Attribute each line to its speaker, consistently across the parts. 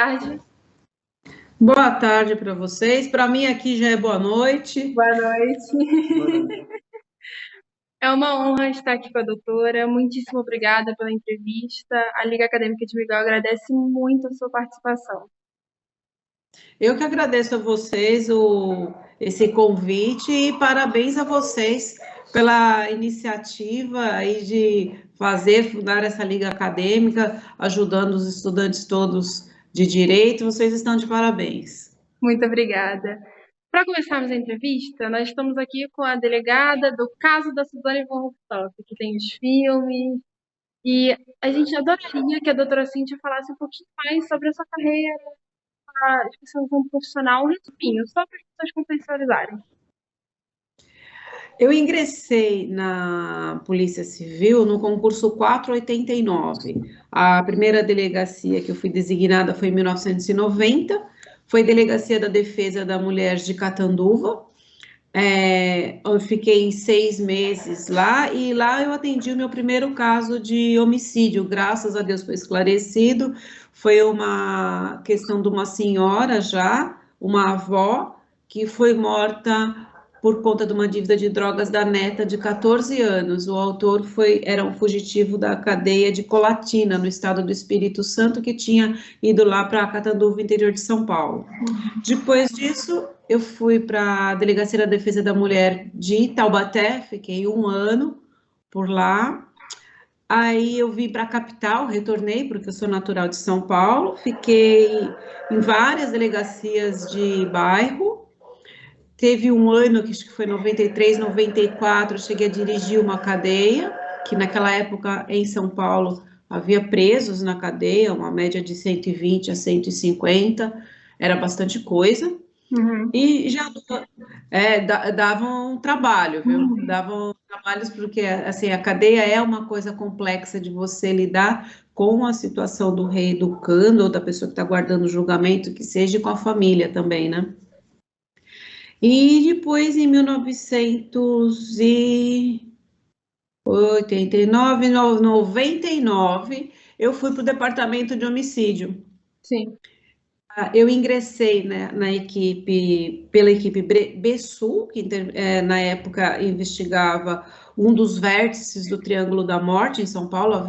Speaker 1: tarde.
Speaker 2: Boa tarde para vocês. Para mim aqui já é boa noite.
Speaker 1: Boa noite. É uma honra estar aqui com a doutora. Muitíssimo obrigada pela entrevista. A Liga Acadêmica de Miguel agradece muito a sua participação.
Speaker 2: Eu que agradeço a vocês esse convite e parabéns a vocês pela iniciativa aí de fundar essa Liga Acadêmica, ajudando os estudantes todos de direito. Vocês estão de parabéns.
Speaker 1: Muito obrigada. Para começarmos a entrevista, nós estamos aqui com a delegada do caso da Suzane von Richthofen, que tem os filmes, e a gente adoraria que a doutora Cíntia falasse um pouquinho mais sobre a sua carreira, a especialização profissional, um resuminho, só para as pessoas contextualizarem.
Speaker 2: Eu ingressei na Polícia Civil no concurso 489. A primeira delegacia que eu fui designada foi em 1990, foi Delegacia da Defesa da Mulher de Catanduva. Eu fiquei 6 meses lá e lá eu atendi o meu primeiro caso de homicídio. Graças a Deus foi esclarecido. Foi uma questão de uma senhora já, uma avó, que foi morta por conta de uma dívida de drogas da neta de 14 anos. O autor era um fugitivo da cadeia de Colatina, no estado do Espírito Santo, que tinha ido lá para Catanduva, interior de São Paulo. Depois disso, eu fui para a Delegacia da Defesa da Mulher de Taubaté, fiquei 1 ano por lá. Aí eu vim para a capital, retornei, porque eu sou natural de São Paulo, fiquei em várias delegacias de bairro. Teve um ano, que acho que foi 93, 94, eu cheguei a dirigir uma cadeia, que naquela época em São Paulo havia presos na cadeia, uma média de 120 a 150, era bastante coisa.
Speaker 1: Uhum.
Speaker 2: E já davam trabalho, viu? Davam trabalhos porque assim, a cadeia é uma coisa complexa de você lidar com a situação do reeducando ou da pessoa que está guardando o julgamento, que seja com a família também, né? E depois, em 1989, 99, eu fui para o departamento de homicídio.
Speaker 1: Sim.
Speaker 2: Eu ingressei, né, pela equipe BSU, que na época investigava um dos vértices do Triângulo da Morte em São Paulo.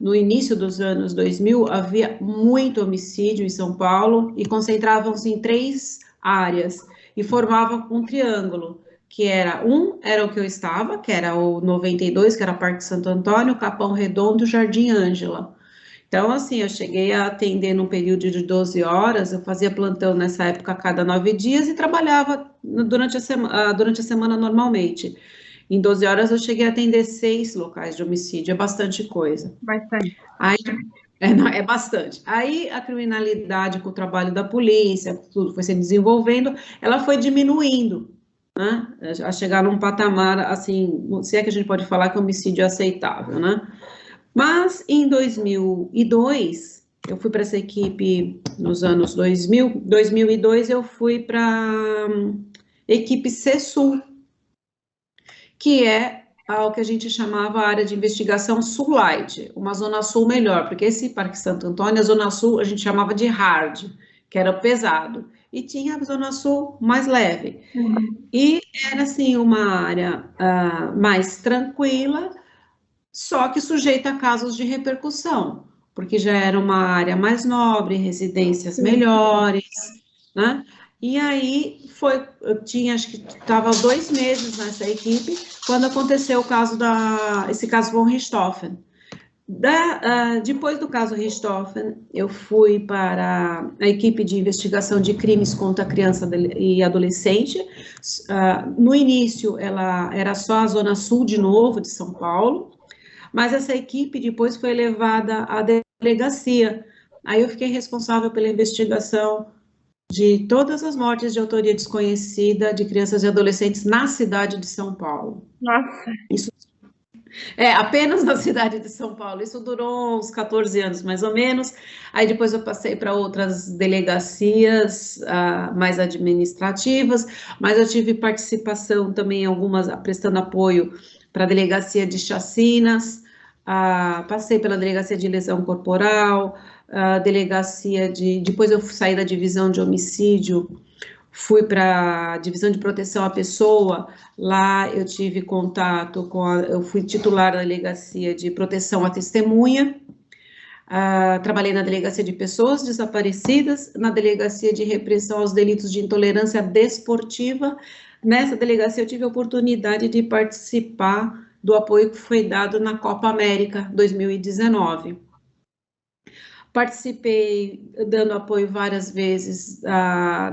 Speaker 2: No início dos anos 2000, havia muito homicídio em São Paulo e concentravam-se em 3 áreas e formavam um triângulo, que era o que eu estava, que era o 92, que era Parque Santo Antônio, Capão Redondo, Jardim Ângela. Então, assim, eu cheguei a atender num período de 12 horas, eu fazia plantão nessa época a cada 9 dias e trabalhava durante a semana normalmente. Em 12 horas eu cheguei a atender 6 locais de homicídio, é bastante coisa.
Speaker 1: Bastante.
Speaker 2: É bastante. Aí a criminalidade com o trabalho da polícia, tudo foi se desenvolvendo, ela foi diminuindo, né? A chegar num patamar, assim, se é que a gente pode falar que é homicídio aceitável, né? Mas em 2002, eu fui para essa equipe nos anos 2000, 2002 eu fui para a equipe CESUL, que é o que a gente chamava a área de investigação Sul Light, uma zona sul melhor, porque esse Parque Santo Antônio, a zona sul a gente chamava de hard, que era pesado, e tinha a zona sul mais leve. E era assim uma área mais tranquila, só que sujeita a casos de repercussão, porque já era uma área mais nobre, residências melhores, né? E aí eu tinha, acho que estava 2 meses nessa equipe, quando aconteceu esse caso von Richthofen. Depois do caso Richthofen, eu fui para a equipe de investigação de crimes contra criança e adolescente. No início, ela era só a zona sul de novo, de São Paulo, mas essa equipe depois foi levada à delegacia. Aí eu fiquei responsável pela investigação de todas as mortes de autoria desconhecida de crianças e adolescentes na cidade de São Paulo.
Speaker 1: Nossa!
Speaker 2: Isso apenas na cidade de São Paulo. Isso durou uns 14 anos, mais ou menos. Aí depois eu passei para outras delegacias mais administrativas, mas eu tive participação também em algumas, prestando apoio para a delegacia de chacinas, passei pela delegacia de lesão corporal, a delegacia depois eu saí da divisão de homicídio, fui para a divisão de proteção à pessoa. Lá eu tive contato eu fui titular da delegacia de proteção à testemunha. Trabalhei na delegacia de pessoas desaparecidas, na delegacia de repressão aos delitos de intolerância desportiva. Nessa delegacia eu tive a oportunidade de participar do apoio que foi dado na Copa América 2019. Participei dando apoio várias vezes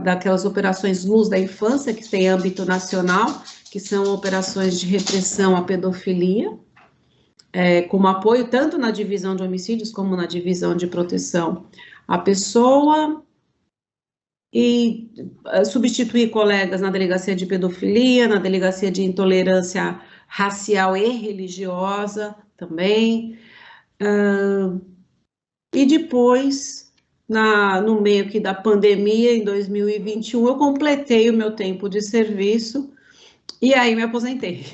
Speaker 2: daquelas operações Luz da Infância, que tem âmbito nacional, que são operações de repressão à pedofilia, como apoio tanto na divisão de homicídios como na divisão de proteção à pessoa, e substituir colegas na delegacia de pedofilia, na delegacia de intolerância racial e religiosa também. E depois, no meio que da pandemia, em 2021, eu completei o meu tempo de serviço e aí me aposentei.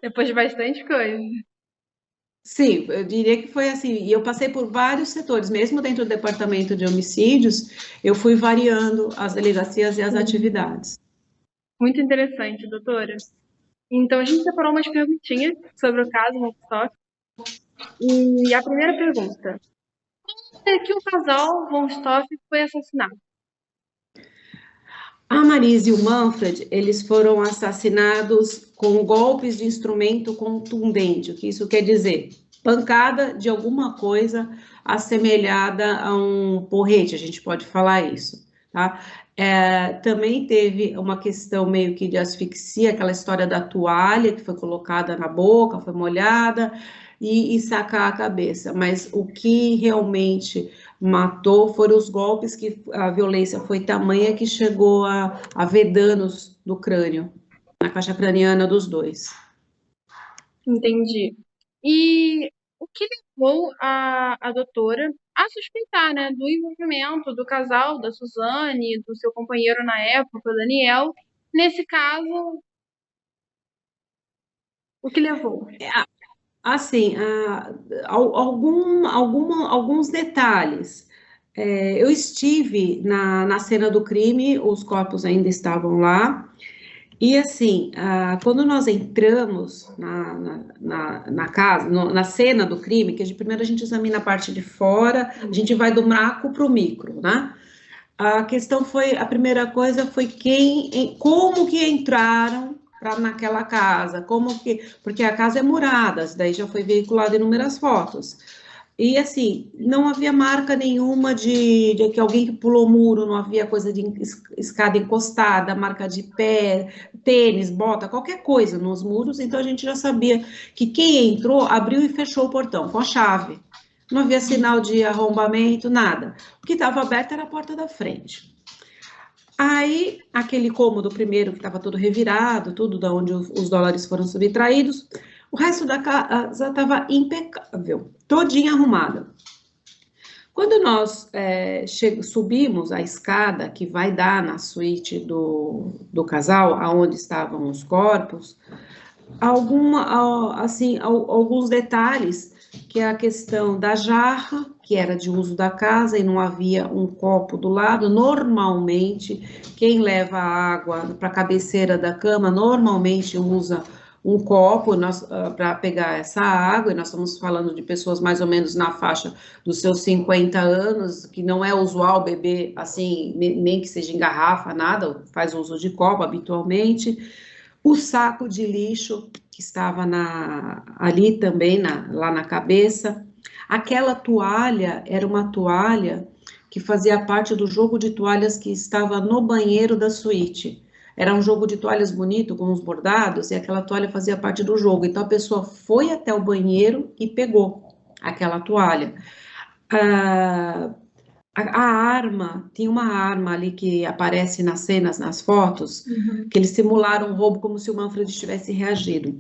Speaker 1: Depois de bastante coisa.
Speaker 2: Sim, eu diria que foi assim, e eu passei por vários setores, mesmo dentro do departamento de homicídios, eu fui variando as delegacias e as atividades.
Speaker 1: Muito interessante, doutora. Então, a gente separou umas perguntinhas sobre o caso Woodstock. E a primeira pergunta: como é que o casal Von Stoff foi assassinado?
Speaker 2: A Marise e o Manfred, eles foram assassinados com golpes de instrumento contundente. O que isso quer dizer? Pancada de alguma coisa assemelhada a um porrete, a gente pode falar isso, tá? Também teve uma questão meio que de asfixia, aquela história da toalha que foi colocada na boca, foi molhada, e sacar a cabeça. Mas o que realmente matou foram os golpes, que a violência foi tamanha que chegou a haver danos no crânio, na caixa craniana dos dois.
Speaker 1: Entendi. E o que levou a doutora a suspeitar, né, do envolvimento do casal, da Suzane, do seu companheiro na época, o Daniel, nesse caso, o que levou?
Speaker 2: Assim, alguns detalhes. Eu estive na cena do crime, os corpos ainda estavam lá, e assim, quando nós entramos na casa, na cena do crime, que primeiro a gente examina a parte de fora, a gente vai do macro para o micro, né? A primeira coisa foi como que entraram naquela casa, porque a casa é murada, daí já foi veiculado inúmeras fotos. E assim, não havia marca nenhuma de que alguém que pulou muro, não havia coisa de escada encostada, marca de pé, tênis, bota, qualquer coisa nos muros, então a gente já sabia que quem entrou abriu e fechou o portão com a chave. Não havia sinal de arrombamento, nada. O que estava aberto era a porta da frente. Aí, aquele cômodo primeiro que estava todo revirado, tudo da onde os dólares foram subtraídos, o resto da casa estava impecável, todinha arrumada. Quando nós subimos a escada que vai dar na suíte do casal, aonde estavam os corpos, alguns detalhes, que é a questão da jarra, que era de uso da casa e não havia um copo do lado. Normalmente, quem leva água para a cabeceira da cama, normalmente usa um copo para pegar essa água, e nós estamos falando de pessoas mais ou menos na faixa dos seus 50 anos, que não é usual beber assim, nem que seja em garrafa, nada, faz uso de copo habitualmente. O saco de lixo que estava ali também, lá na cabeça. Aquela toalha era uma toalha que fazia parte do jogo de toalhas que estava no banheiro da suíte. Era um jogo de toalhas bonito, com uns bordados, e aquela toalha fazia parte do jogo. Então a pessoa foi até o banheiro e pegou aquela toalha. A arma, tinha uma arma ali que aparece nas cenas, nas fotos, que eles simularam um roubo como se o Manfred tivesse reagido.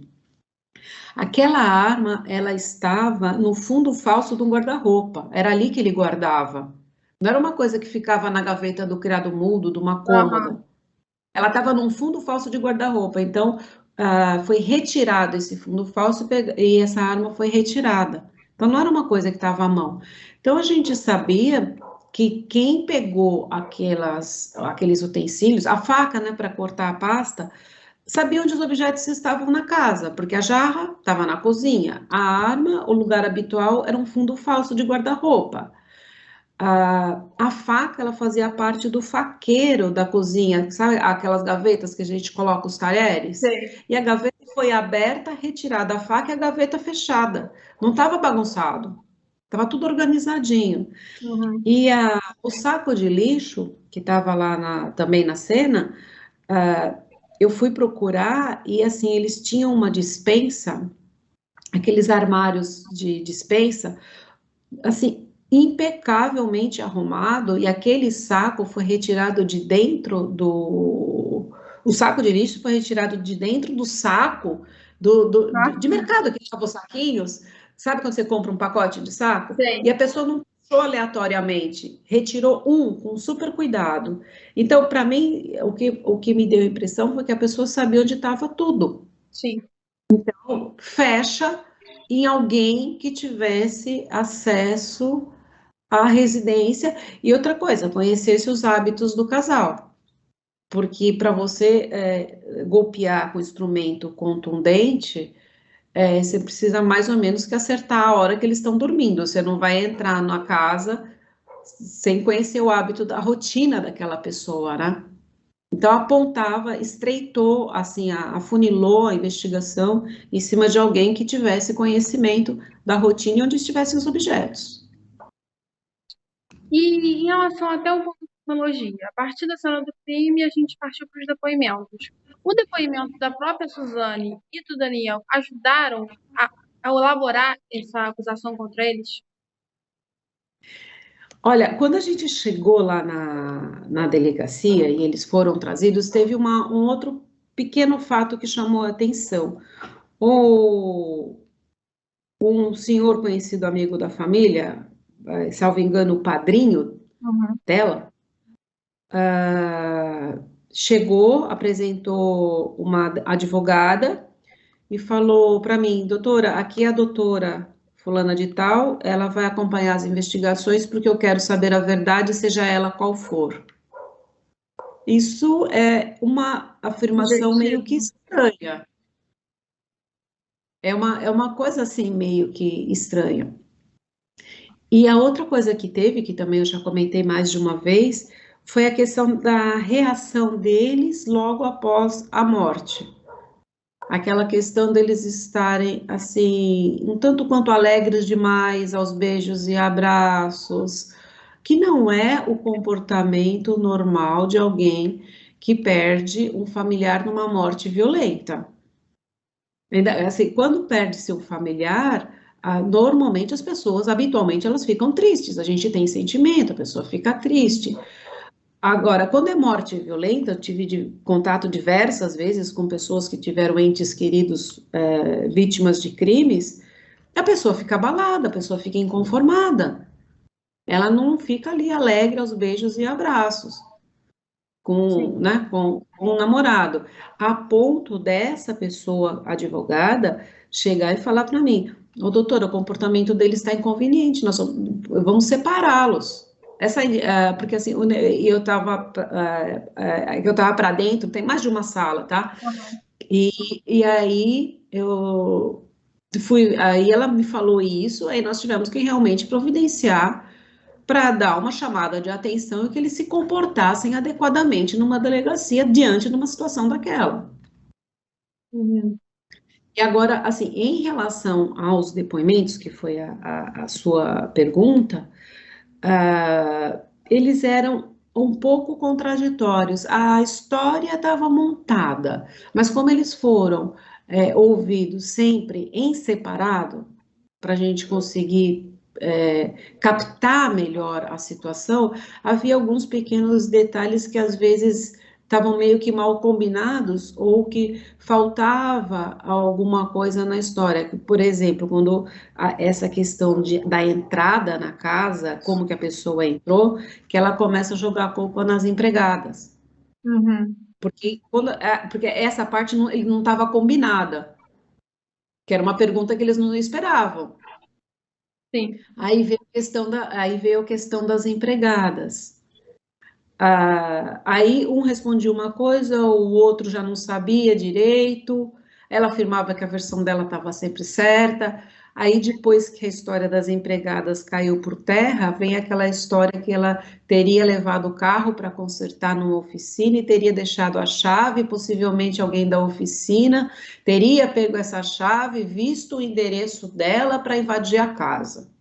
Speaker 2: Aquela arma, ela estava no fundo falso de um guarda-roupa, era ali que ele guardava. Não era uma coisa que ficava na gaveta do criado mudo, de uma cômoda. Ela estava num fundo falso de guarda-roupa, então foi retirado esse fundo falso e essa arma foi retirada. Então, não era uma coisa que estava à mão. Então, a gente sabia que quem pegou aqueles utensílios, a faca, né, para cortar a pasta, sabia onde os objetos estavam na casa, porque a jarra estava na cozinha, a arma, o lugar habitual, era um fundo falso de guarda-roupa. A faca, ela fazia parte do faqueiro da cozinha, sabe aquelas gavetas que a gente coloca os talheres?
Speaker 1: Sei.
Speaker 2: E a gaveta foi aberta, retirada a faca e a gaveta fechada. Não estava bagunçado, estava tudo organizadinho.
Speaker 1: Uhum.
Speaker 2: E o saco de lixo, que estava lá também na cena, ah, eu fui procurar e assim, eles tinham uma despensa, aqueles armários de despensa, assim, impecavelmente arrumado, e aquele saco foi retirado de dentro do. O saco de lixo foi retirado de dentro do saco de
Speaker 1: Nossa,
Speaker 2: mercado, que chamam saquinhos. Sabe quando você compra um pacote de saco? E
Speaker 1: sei.
Speaker 2: a pessoa não puxou aleatoriamente, retirou um com super cuidado. Então, para mim, o que me deu a impressão foi que a pessoa sabia onde estava tudo.
Speaker 1: Sim.
Speaker 2: Fecha em alguém que tivesse acesso à residência e outra coisa, conhecesse os hábitos do casal, porque para você golpear com instrumento contundente, você precisa mais ou menos que acertar a hora que eles estão dormindo. Você não vai entrar na casa sem conhecer o hábito da rotina daquela pessoa, né? Então apontava, estreitou, assim, afunilou a investigação em cima de alguém que tivesse conhecimento da rotina e onde estivessem os objetos.
Speaker 1: E em relação até um pouco de tecnologia, a partir da cena do crime, a gente partiu para os depoimentos. O depoimento da própria Suzane e do Daniel ajudaram a, a elaborar essa acusação contra eles?
Speaker 2: Olha, quando a gente chegou lá na delegacia e eles foram trazidos, teve um outro pequeno fato que chamou a atenção. O, um senhor conhecido amigo da família, salvo engano, o padrinho
Speaker 1: Uhum.
Speaker 2: dela, chegou, apresentou uma advogada e falou para mim, doutora, aqui é a doutora fulana de tal, ela vai acompanhar as investigações porque eu quero saber a verdade, seja ela qual for. Isso é uma afirmação meio que
Speaker 1: Objetivo.
Speaker 2: estranha. É uma coisa assim meio que estranha. E a outra coisa que teve, que também eu já comentei mais de uma vez, foi a questão da reação deles logo após a morte. Aquela questão deles estarem assim, um tanto quanto alegres demais aos beijos e abraços, que não é o comportamento normal de alguém que perde um familiar numa morte violenta. Assim, quando perde seu familiar, normalmente as pessoas, habitualmente, elas ficam tristes. A gente tem sentimento, a pessoa fica triste. Agora, quando é morte violenta, eu tive contato diversas vezes com pessoas que tiveram entes queridos vítimas de crimes, a pessoa fica abalada, a pessoa fica inconformada. Ela não fica ali alegre aos beijos e abraços com,
Speaker 1: Sim.
Speaker 2: né, com o namorado, a ponto dessa pessoa advogada chegar e falar para mim, ô doutora, o comportamento dele está inconveniente, vamos separá-los. Porque assim, eu estava para dentro, tem mais de uma sala, tá?
Speaker 1: Uhum.
Speaker 2: E aí aí ela me falou isso, aí nós tivemos que realmente providenciar para dar uma chamada de atenção e que eles se comportassem adequadamente numa delegacia diante de uma situação daquela.
Speaker 1: Uhum.
Speaker 2: E agora, assim, em relação aos depoimentos, que foi a sua pergunta, eles eram um pouco contraditórios. A história estava montada, mas como eles foram ouvidos sempre em separado, para a gente conseguir captar melhor a situação, havia alguns pequenos detalhes que às vezes estavam meio que mal combinados ou que faltava alguma coisa na história. Por exemplo, quando essa questão da entrada na casa, como que a pessoa entrou, que ela começa a jogar a culpa nas empregadas.
Speaker 1: Uhum.
Speaker 2: Porque essa parte ele não estava combinada, que era uma pergunta que eles não esperavam.
Speaker 1: Sim.
Speaker 2: Aí veio a questão das empregadas. Aí um respondia uma coisa, o outro já não sabia direito, ela afirmava que a versão dela estava sempre certa. Aí depois que a história das empregadas caiu por terra, vem aquela história que ela teria levado o carro para consertar numa oficina e teria deixado a chave, possivelmente alguém da oficina teria pego essa chave, visto o endereço dela para invadir a casa.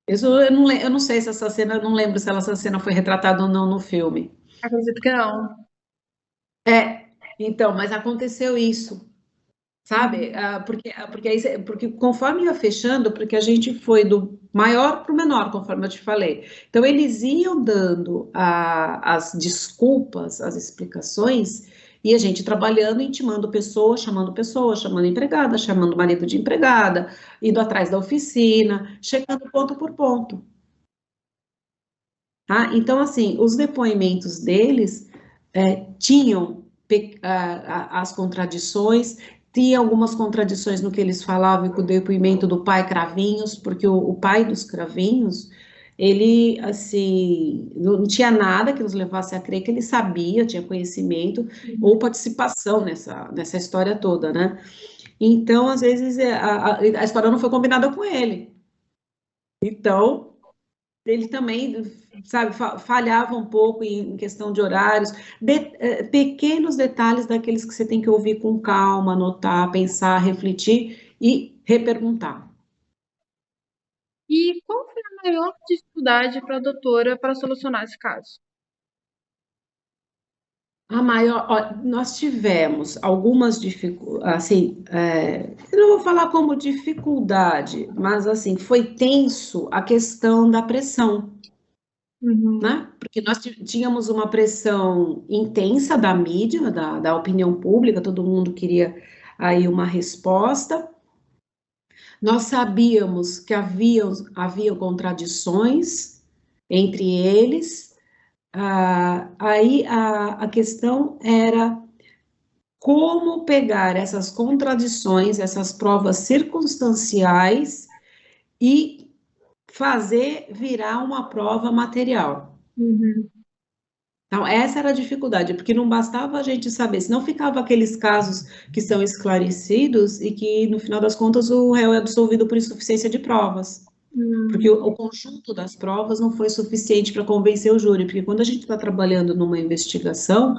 Speaker 2: Isso eu não sei se essa cena, eu não lembro se essa cena foi retratada ou não no filme.
Speaker 1: Acredito que não.
Speaker 2: É, então, mas aconteceu isso, sabe?
Speaker 1: Uhum.
Speaker 2: Porque conforme ia fechando, porque a gente foi do maior para o menor, conforme eu te falei. Então, eles iam dando as desculpas, as explicações, e a gente trabalhando, chamando pessoas, chamando empregada, chamando marido de empregada, indo atrás da oficina, checando ponto por ponto. Tá? Então, assim, os depoimentos deles tinham as contradições, tinha algumas contradições no que eles falavam com o depoimento do pai Cravinhos, porque o pai dos Cravinhos, ele, assim, não tinha nada que nos levasse a crer que ele sabia, tinha conhecimento ou participação nessa história toda, né? Então, às vezes, a história não foi combinada com ele. Então, ele também, sabe, falhava um pouco em questão de horários, pequenos detalhes daqueles que você tem que ouvir com calma, anotar, pensar, refletir e reperguntar.
Speaker 1: E qual foi a maior dificuldade para a doutora para solucionar esse caso?
Speaker 2: Nós tivemos algumas dificuldades, assim, eu não vou falar como dificuldade, mas assim, foi tenso a questão da pressão.
Speaker 1: Uhum.
Speaker 2: Né? Porque nós tínhamos uma pressão intensa da mídia, da opinião pública, todo mundo queria aí uma resposta. Nós sabíamos que havia contradições entre eles. Aí a questão era como pegar essas contradições, essas provas circunstanciais e fazer virar uma prova material.
Speaker 1: Uhum.
Speaker 2: Então, essa era a dificuldade, porque não bastava a gente saber, senão ficava aqueles casos que são esclarecidos e que, no final das contas, o réu é absolvido por insuficiência de provas, porque
Speaker 1: Uhum.
Speaker 2: o conjunto das provas não foi suficiente para convencer o júri, porque quando a gente está trabalhando numa investigação,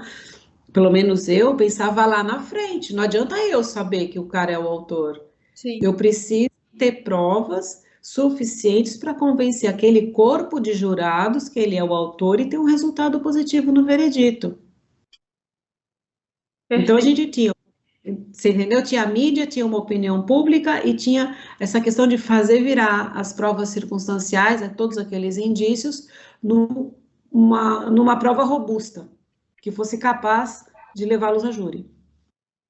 Speaker 2: pelo menos eu pensava lá na frente, não adianta eu saber que o cara é o autor,
Speaker 1: Sim.
Speaker 2: eu preciso ter provas suficientes para convencer aquele corpo de jurados que ele é o autor e ter um resultado positivo no veredito. Então a
Speaker 1: Perfeito.
Speaker 2: gente tinha, você entendeu? Tinha a mídia, tinha uma opinião pública e tinha essa questão de fazer virar as provas circunstanciais, todos aqueles indícios, numa prova robusta, que fosse capaz de levá-los a júri.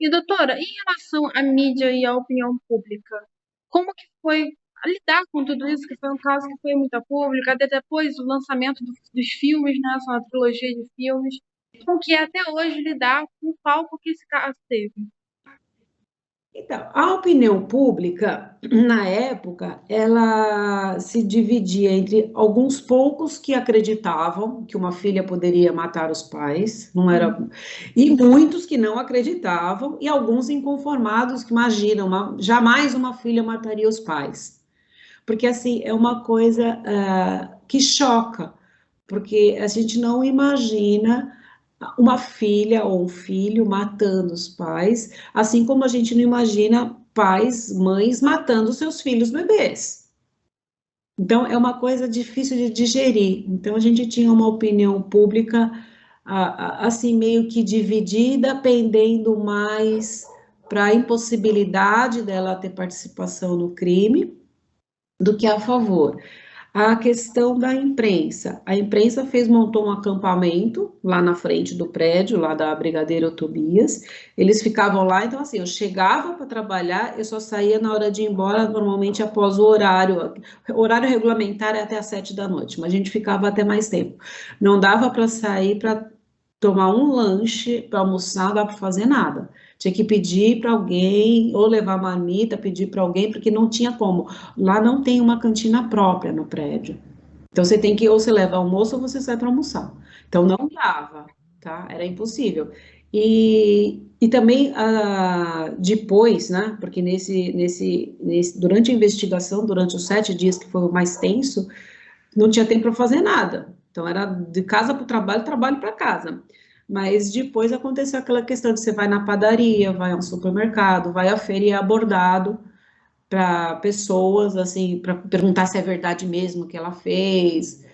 Speaker 1: E doutora, em relação à mídia e à opinião pública, como que foi lidar com tudo isso, que foi um caso que foi muito a público, até depois do lançamento dos filmes, né, essa uma trilogia de filmes, como que é até hoje lidar com o palco que esse caso teve?
Speaker 2: Então, a opinião pública, na época, ela se dividia entre alguns poucos que acreditavam que uma filha poderia matar os pais, não era, e muitos que não acreditavam, e alguns inconformados que imaginam, jamais uma filha mataria os pais. Porque, assim, é uma coisa que choca, porque a gente não imagina uma filha ou um filho matando os pais, assim como a gente não imagina pais, mães matando seus filhos bebês. Então, é uma coisa difícil de digerir. Então, a gente tinha uma opinião pública, assim, meio que dividida, pendendo mais para a impossibilidade dela ter participação no crime do que a favor. A questão da imprensa. A imprensa montou um acampamento lá na frente do prédio, lá da Brigadeiro Tobias. Eles ficavam lá, então assim, eu chegava para trabalhar, eu só saía na hora de ir embora, normalmente após o horário. O horário regulamentar é até às 7 da noite, mas a gente ficava até mais tempo. Não dava para sair para tomar um lanche para almoçar, não dá para fazer nada. Tinha que pedir para alguém, ou levar marmita, pedir para alguém, porque não tinha como. Lá não tem uma cantina própria no prédio. Então você tem que, ou você leva almoço ou você sai para almoçar. Então não dava, tá? Era impossível. E também depois, né? Porque durante a investigação, durante os 7 dias que foi o mais tenso, não tinha tempo para fazer nada. Então era de casa para o trabalho, trabalho para casa. Mas depois aconteceu aquela questão de você vai na padaria, vai ao supermercado, vai à feira e é abordado para pessoas, assim, para perguntar se é verdade mesmo que ela fez,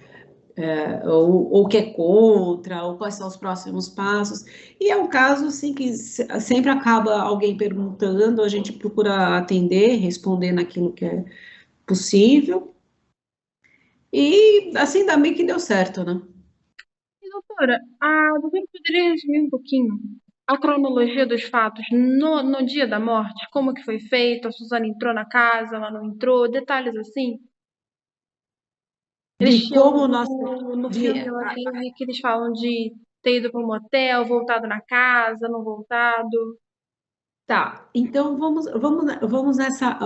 Speaker 2: ou que é contra, ou quais são os próximos passos. E é um caso, assim, que sempre acaba alguém perguntando, a gente procura atender, responder naquilo que é possível. E, assim, ainda bem que deu certo, né?
Speaker 1: E, doutora, a doutora poderia resumir um pouquinho a cronologia dos fatos no dia da morte? Como que foi feito? A Suzana entrou na casa, ela não entrou? Detalhes assim? Eles
Speaker 2: De
Speaker 1: tinham,
Speaker 2: como nós...
Speaker 1: no filme,
Speaker 2: De,
Speaker 1: eu vi que eles falam de ter ido para um motel, voltado na casa, não voltado.
Speaker 2: Tá, então vamos nessa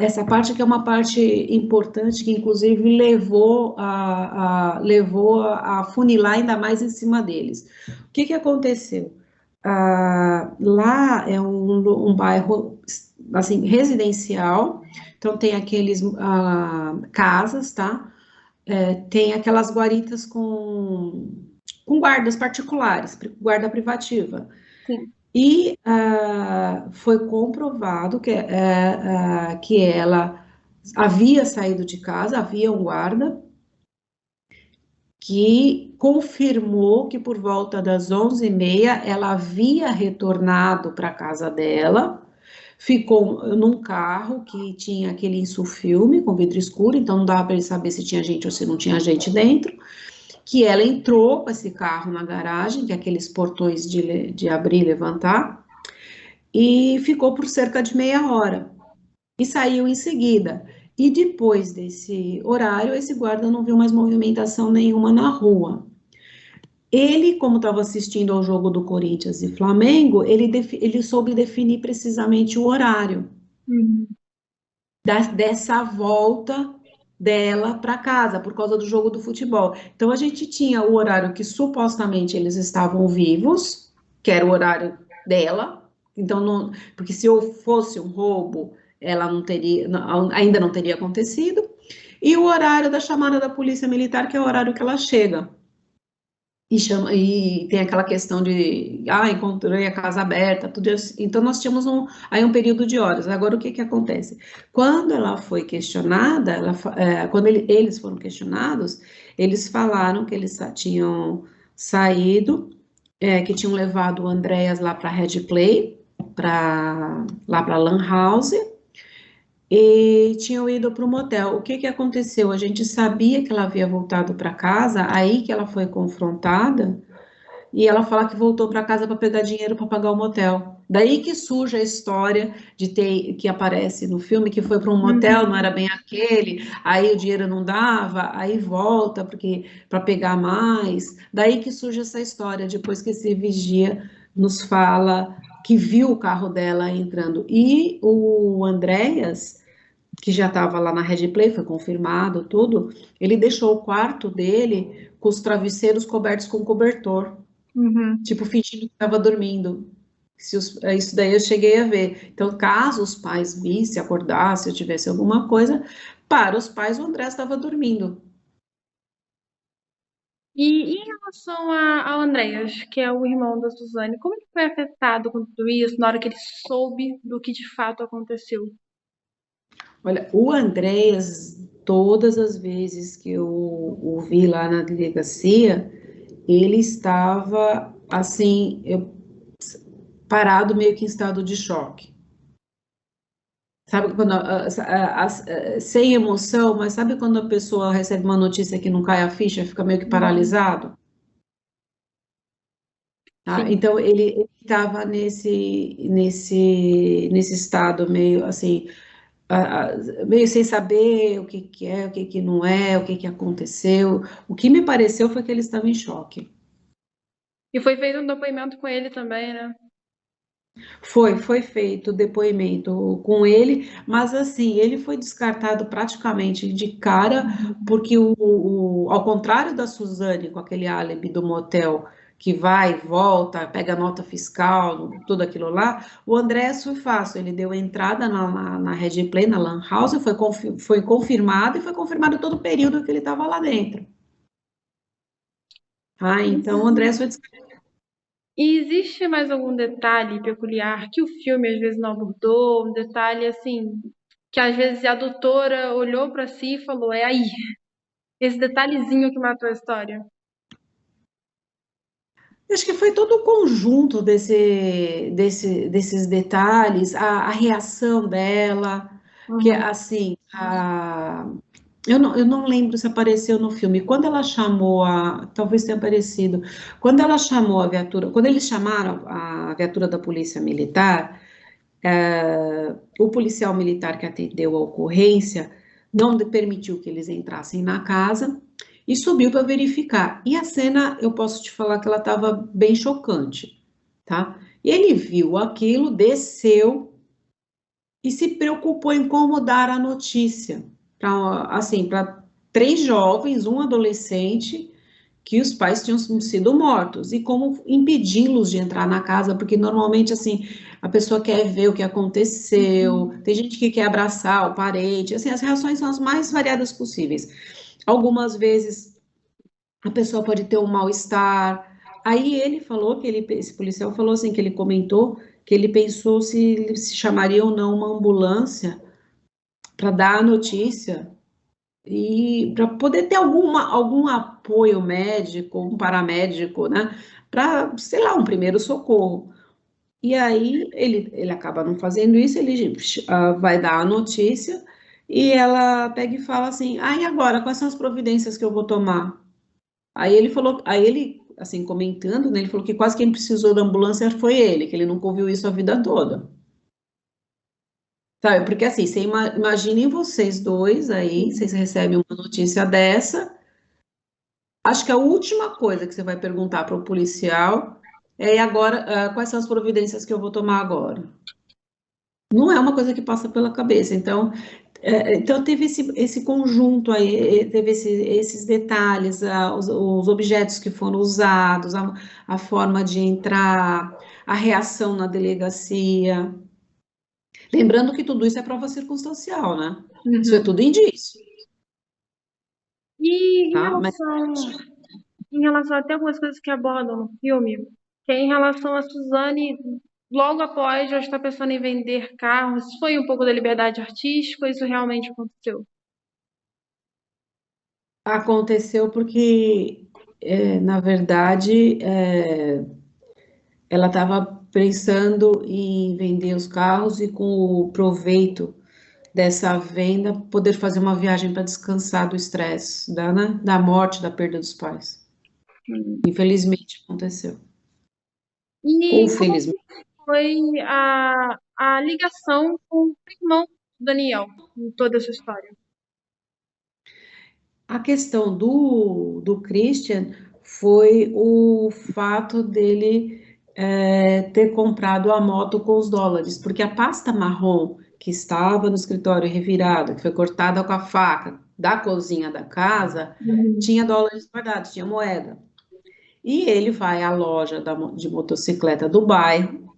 Speaker 2: essa parte que é uma parte importante que inclusive levou a funilar ainda mais em cima deles. O que que aconteceu? Lá é um bairro assim residencial, então tem aqueles casas, tá? Tem aquelas guaritas com guardas particulares, guarda privativa.
Speaker 1: Sim.
Speaker 2: E foi comprovado que ela havia saído de casa, havia um guarda que confirmou que por volta das 11h30 ela havia retornado para a casa dela, ficou num carro que tinha aquele insufilme com vidro escuro, então não dava para ele saber se tinha gente ou se não tinha gente dentro, que ela entrou com esse carro na garagem, que é aqueles portões de abrir e levantar, e ficou por cerca de meia hora e saiu em seguida. E depois desse horário, esse guarda não viu mais movimentação nenhuma na rua. Ele, como estava assistindo ao jogo do Corinthians e Flamengo, ele soube definir precisamente o horário
Speaker 1: Uhum.
Speaker 2: dessa volta dela para casa, por causa do jogo do futebol. Então, a gente tinha o horário que supostamente eles estavam vivos, que era o horário dela. Então, porque se eu fosse um roubo, ela não teria, ainda não teria acontecido. E o horário da chamada da polícia militar, que é o horário que ela chega. E tem aquela questão de, encontrei a casa aberta, tudo isso. Então nós tínhamos um período de horas. Agora o que que acontece? Quando ela foi questionada, quando eles foram questionados, eles falaram que eles tinham saído, que tinham levado o Andréas lá para Red Play, lá para Lan House, e tinham ido para o motel. O que que aconteceu? A gente sabia que ela havia voltado para casa, aí que ela foi confrontada. E ela fala que voltou para casa para pegar dinheiro para pagar o motel. Daí que surge a história que aparece no filme, que foi para um motel, não
Speaker 1: Uhum.
Speaker 2: era bem aquele, aí o dinheiro não dava, aí volta porque para pegar mais. Daí que surge essa história, depois que esse vigia nos fala que viu o carro dela entrando. E o Andréas, que já estava lá na Red Play, foi confirmado tudo, ele deixou o quarto dele com os travesseiros cobertos com cobertor,
Speaker 1: Uhum.
Speaker 2: tipo, fingindo que estava dormindo. Isso daí eu cheguei a ver. Então, caso os pais vissem, acordassem, ou tivesse alguma coisa, para os pais o André estava dormindo.
Speaker 1: E em relação ao Andreas, que é o irmão da Suzane, como ele foi afetado com tudo isso na hora que ele soube do que de fato aconteceu?
Speaker 2: Olha, o Andréas, todas as vezes que eu o vi lá na delegacia, ele estava assim, parado meio que em estado de choque. Sabe quando, sem emoção, mas sabe quando a pessoa recebe uma notícia que não cai a ficha, fica meio que
Speaker 1: Uhum.
Speaker 2: paralisado? Tá?
Speaker 1: Sim.
Speaker 2: Então ele estava nesse estado meio assim, meio sem saber o que que é, o que que não é, o que que aconteceu. O que me pareceu foi que ele estava em choque.
Speaker 1: E foi feito um depoimento com ele também, né?
Speaker 2: Foi feito depoimento com ele, mas assim, ele foi descartado praticamente de cara, porque ao contrário da Suzane, com aquele álibi do motel, que vai, volta, pega nota fiscal, tudo aquilo lá, o André foi fácil, ele deu entrada na Red Play, na Lan House, foi confirmado, e foi confirmado todo o período que ele estava lá dentro. Ah, então o André foi descartado.
Speaker 1: E existe mais algum detalhe peculiar que o filme às vezes não abordou? Um detalhe assim, que às vezes a doutora olhou pra si e falou: é aí, esse detalhezinho que matou a história.
Speaker 2: Acho que foi todo o conjunto desses detalhes, a reação dela, que
Speaker 1: Uhum.
Speaker 2: assim, eu não lembro se apareceu no filme. Quando ela chamou talvez tenha aparecido, quando ela chamou a viatura, quando eles chamaram a viatura da Polícia Militar, o policial militar que atendeu a ocorrência não permitiu que eles entrassem na casa e subiu para verificar. E a cena, eu posso te falar que ela estava bem chocante, tá? E ele viu aquilo, desceu e se preocupou em como dar a notícia para assim, para três jovens, um adolescente, que os pais tinham sido mortos e como impedi-los de entrar na casa, porque normalmente assim a pessoa quer ver o que aconteceu, tem gente que quer abraçar o parente, assim as reações são as mais variadas possíveis. Algumas vezes a pessoa pode ter um mal-estar. Aí ele falou que esse policial falou assim que ele comentou que ele pensou se chamaria ou não uma ambulância para dar a notícia e para poder ter algum apoio médico, um paramédico, né? Para, sei lá, um primeiro socorro. E aí ele acaba não fazendo isso, ele vai dar a notícia e ela pega e fala assim: ah, e agora, quais são as providências que eu vou tomar? Aí ele, assim, comentando, né, ele falou que quase quem precisou da ambulância foi ele, que ele nunca ouviu isso a vida toda. Sabe? Porque assim, imaginem vocês dois aí, vocês recebem uma notícia dessa. Acho que a última coisa que você vai perguntar para o policial é: e agora, quais são as providências que eu vou tomar agora? Não é uma coisa que passa pela cabeça. Então teve esse conjunto aí, teve esses detalhes, os objetos que foram usados, a forma de entrar, a reação na delegacia. Lembrando que tudo isso é prova circunstancial, né? Isso é
Speaker 1: Uhum.
Speaker 2: tudo indício,
Speaker 1: E
Speaker 2: tá? Mas
Speaker 1: em relação a até algumas coisas que abordam no filme, que é em relação a Suzane, logo após já estar pensando em vender carros, foi um pouco da liberdade artística, ou isso realmente aconteceu?
Speaker 2: aconteceu porque, na verdade, ela estava pensando em vender os carros e com o proveito dessa venda poder fazer uma viagem para descansar do estresse, né, da morte, da perda dos pais. Infelizmente aconteceu. Ou
Speaker 1: E como
Speaker 2: felizmente.
Speaker 1: foi a ligação com o irmão do Daniel em toda essa história?
Speaker 2: A questão do Christian foi o fato dele ter comprado a moto com os dólares, porque a pasta marrom que estava no escritório revirada, que foi cortada com a faca da cozinha da casa,
Speaker 1: Uhum.
Speaker 2: tinha dólares guardados, tinha moeda. E ele vai à loja de motocicleta do bairro,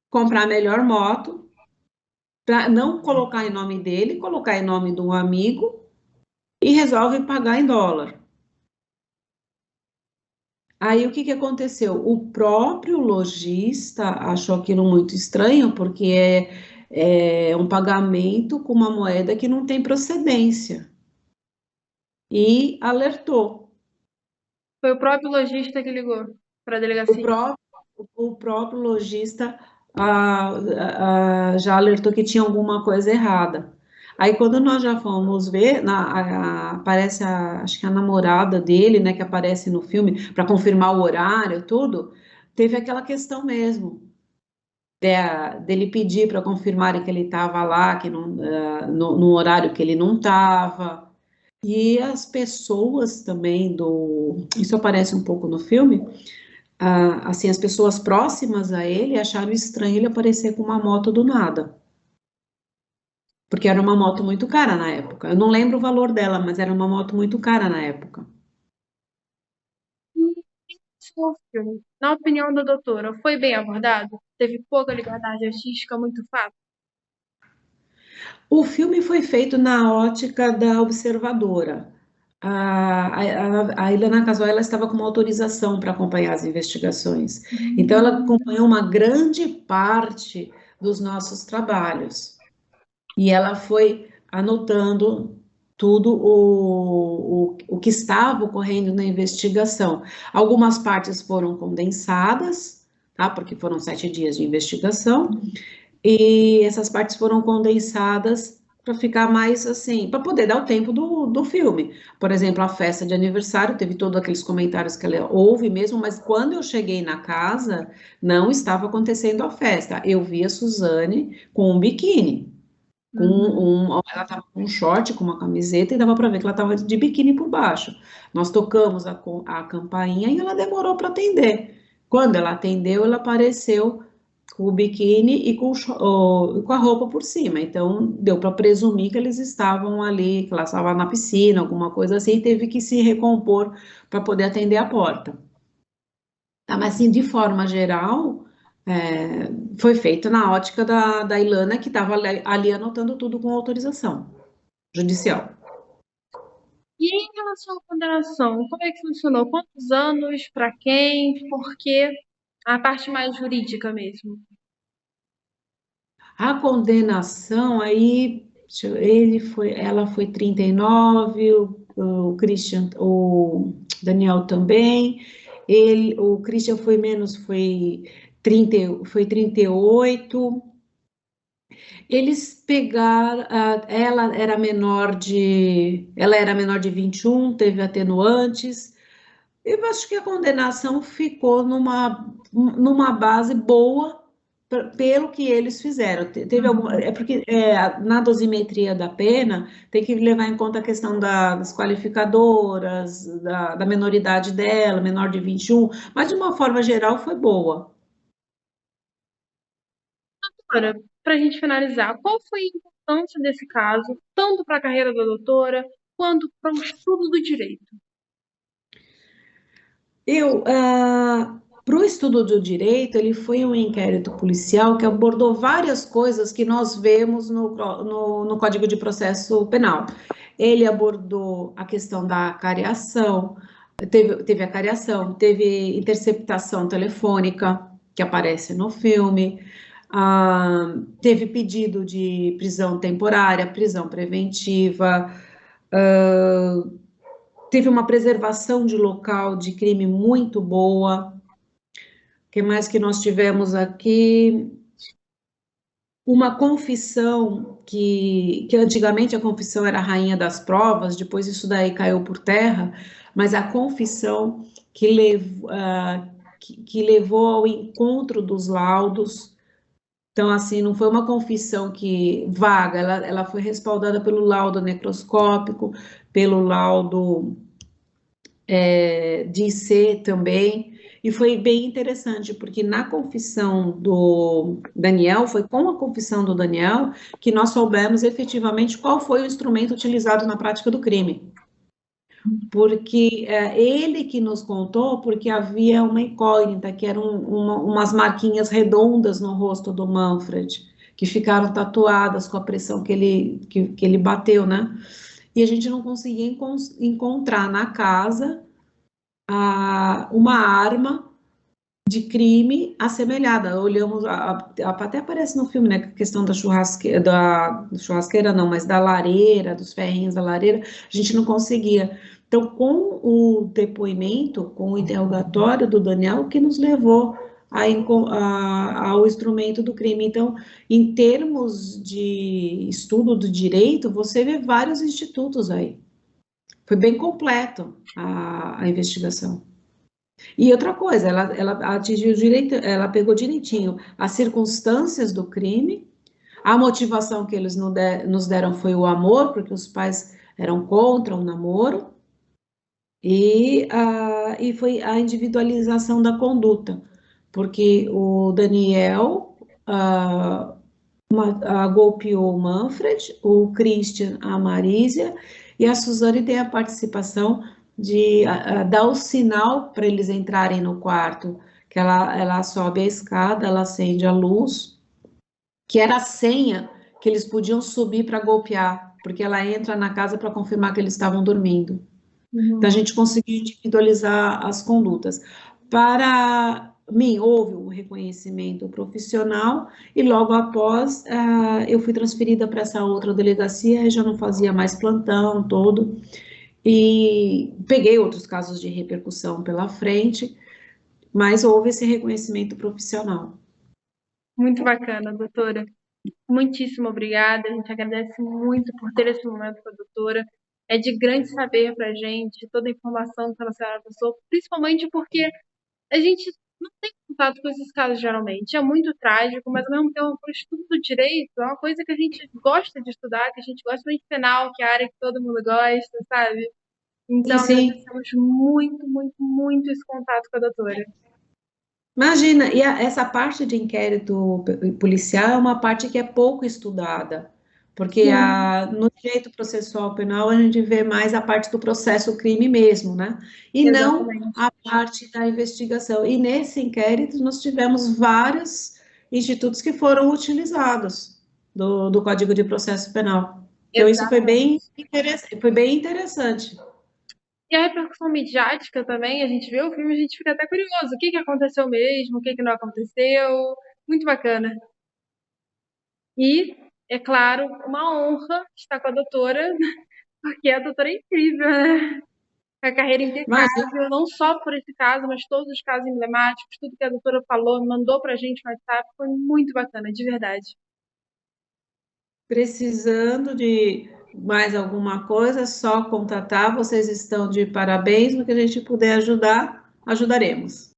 Speaker 2: comprar a melhor moto, para não colocar em nome dele, colocar em nome de um amigo e resolve pagar em dólar. Aí o que que aconteceu? O próprio lojista achou aquilo muito estranho, porque é um pagamento com uma moeda que não tem procedência, e alertou.
Speaker 1: Foi o próprio lojista que ligou para a
Speaker 2: O
Speaker 1: delegacia.
Speaker 2: próprio, o próprio lojista já alertou que tinha alguma coisa errada. Aí quando nós já fomos ver, aparece acho que a namorada dele, né, que aparece no filme, para confirmar o horário, tudo, teve aquela questão mesmo dele pedir para confirmarem que ele estava lá, que não, no horário que ele não estava. E as pessoas também isso aparece um pouco no filme, assim, as pessoas próximas a ele acharam estranho ele aparecer com uma moto do nada, porque era uma moto muito cara na época. Eu não lembro o valor dela, mas era uma moto muito cara na época.
Speaker 1: E o filme, na opinião da doutora, foi bem abordado? Teve pouca liberdade artística, muito fácil?
Speaker 2: O filme foi feito na ótica da observadora. A Ilana Casoy, ela estava com uma autorização para acompanhar as investigações. Então, ela acompanhou uma grande parte dos nossos trabalhos. E ela foi anotando tudo o que estava ocorrendo na investigação. Algumas partes foram condensadas, tá? Porque foram 7 dias de investigação, e essas partes foram condensadas para ficar mais assim, para poder dar o tempo do filme. Por exemplo, a festa de aniversário, teve todos aqueles comentários que ela houve mesmo, mas quando eu cheguei na casa, não estava acontecendo a festa. Eu vi a Suzane com um biquíni. Ela estava com um short, com uma camiseta, e dava para ver que ela estava de biquíni por baixo. Nós tocamos a campainha e ela demorou para atender. Quando ela atendeu, ela apareceu com o biquíni e com a roupa por cima. Então, deu para presumir que eles estavam ali, que ela estava na piscina, alguma coisa assim, e teve que se recompor para poder atender a porta. Tá, mas assim, de forma geral, foi feito na ótica da Ilana, que estava ali anotando tudo com autorização judicial.
Speaker 1: E em relação à condenação, como é que funcionou? Quantos anos? Para quem? Por quê? A parte mais jurídica mesmo.
Speaker 2: A condenação aí, ela foi 39, o Christian, o Daniel também. O Christian foi menos, foi 30, foi 38. Eles pegaram, ela era menor de 21, teve atenuantes. Eu acho que a condenação ficou numa base boa pelo que eles fizeram. Teve é porque na dosimetria da pena tem que levar em conta a questão das qualificadoras, da menoridade dela, menor de 21, mas de uma forma geral foi boa.
Speaker 1: Agora, para a gente finalizar, qual foi a importância desse caso, tanto para a carreira da doutora, quanto para o estudo do direito?
Speaker 2: Para o estudo do direito, ele foi um inquérito policial que abordou várias coisas que nós vemos no Código de Processo Penal. Ele abordou a questão da cariação, teve a cariação, teve interceptação telefônica, que aparece no filme, teve pedido de prisão temporária, prisão preventiva, teve uma preservação de local de crime muito boa. O que mais que nós tivemos aqui? Uma confissão que antigamente a confissão era a rainha das provas, depois isso daí caiu por terra, mas a confissão que levou ao encontro dos laudos. Então, assim, não foi uma confissão que vaga, ela foi respaldada pelo laudo necroscópico, pelo laudo de IC também, e foi bem interessante, porque na confissão do Daniel, foi com a confissão do Daniel que nós soubemos efetivamente qual foi o instrumento utilizado na prática do crime. Porque ele que nos contou, porque havia uma incógnita, que eram umas marquinhas redondas no rosto do Manfred, que ficaram tatuadas com a pressão que ele bateu, né? E a gente não conseguia encontrar na casa uma arma de crime assemelhada. Olhamos, até aparece no filme, né? A questão da churrasqueira não, mas da lareira, dos ferrinhos da lareira, a gente não conseguia. Então, com o depoimento, com o interrogatório do Daniel, que nos levou ao instrumento do crime. Então, em termos de estudo do direito, você vê vários institutos aí. Foi bem completo a investigação. E outra coisa, ela atingiu direito, ela pegou direitinho as circunstâncias do crime, a motivação que eles nos deram foi o amor, porque os pais eram contra o namoro, E foi a individualização da conduta, porque o Daniel golpeou o Manfred, o Christian a Marísia, e a Suzane tem a participação de dar o sinal para eles entrarem no quarto, que ela sobe a escada, ela acende a luz, que era a senha que eles podiam subir para golpear, porque ela entra na casa para confirmar que eles estavam dormindo. Então, a gente conseguiu individualizar as condutas. Para mim, houve um reconhecimento profissional e logo após eu fui transferida para essa outra delegacia e já não fazia mais plantão todo. E peguei outros casos de repercussão pela frente, mas houve esse reconhecimento profissional.
Speaker 1: Muito bacana, doutora. Muitíssimo obrigada. A gente agradece muito por ter esse momento com a doutora. É de grande saber para a gente toda a informação que a senhora passou, principalmente porque a gente não tem contato com esses casos geralmente. É muito trágico, mas ao mesmo tempo, o estudo do direito é uma coisa que a gente gosta de estudar, que a gente gosta muito de penal, que é a área que todo mundo gosta, sabe? Então,
Speaker 2: Sim.
Speaker 1: agradecemos muito, muito, muito esse contato com a doutora.
Speaker 2: Imagina, e essa parte de inquérito policial é uma parte que é pouco estudada, porque no direito processual penal a gente vê mais a parte do processo crime mesmo, né? E não
Speaker 1: Exatamente.
Speaker 2: a parte da investigação. E nesse inquérito nós tivemos vários institutos que foram utilizados do Código de Processo Penal. Então isso foi bem interessante.
Speaker 1: E a repercussão midiática também, a gente vê o filme, a gente fica até curioso. O que que aconteceu mesmo, o que que não aconteceu. Muito bacana. E, é claro, uma honra estar com a doutora, porque a doutora é incrível, né? A carreira
Speaker 2: Mas
Speaker 1: impecável, não só por esse caso, mas todos os casos emblemáticos, tudo que a doutora falou, mandou pra gente no WhatsApp, foi muito bacana, de verdade.
Speaker 2: precisando de mais alguma coisa, é só contatar. Vocês estão de parabéns. No que a gente puder ajudar, ajudaremos.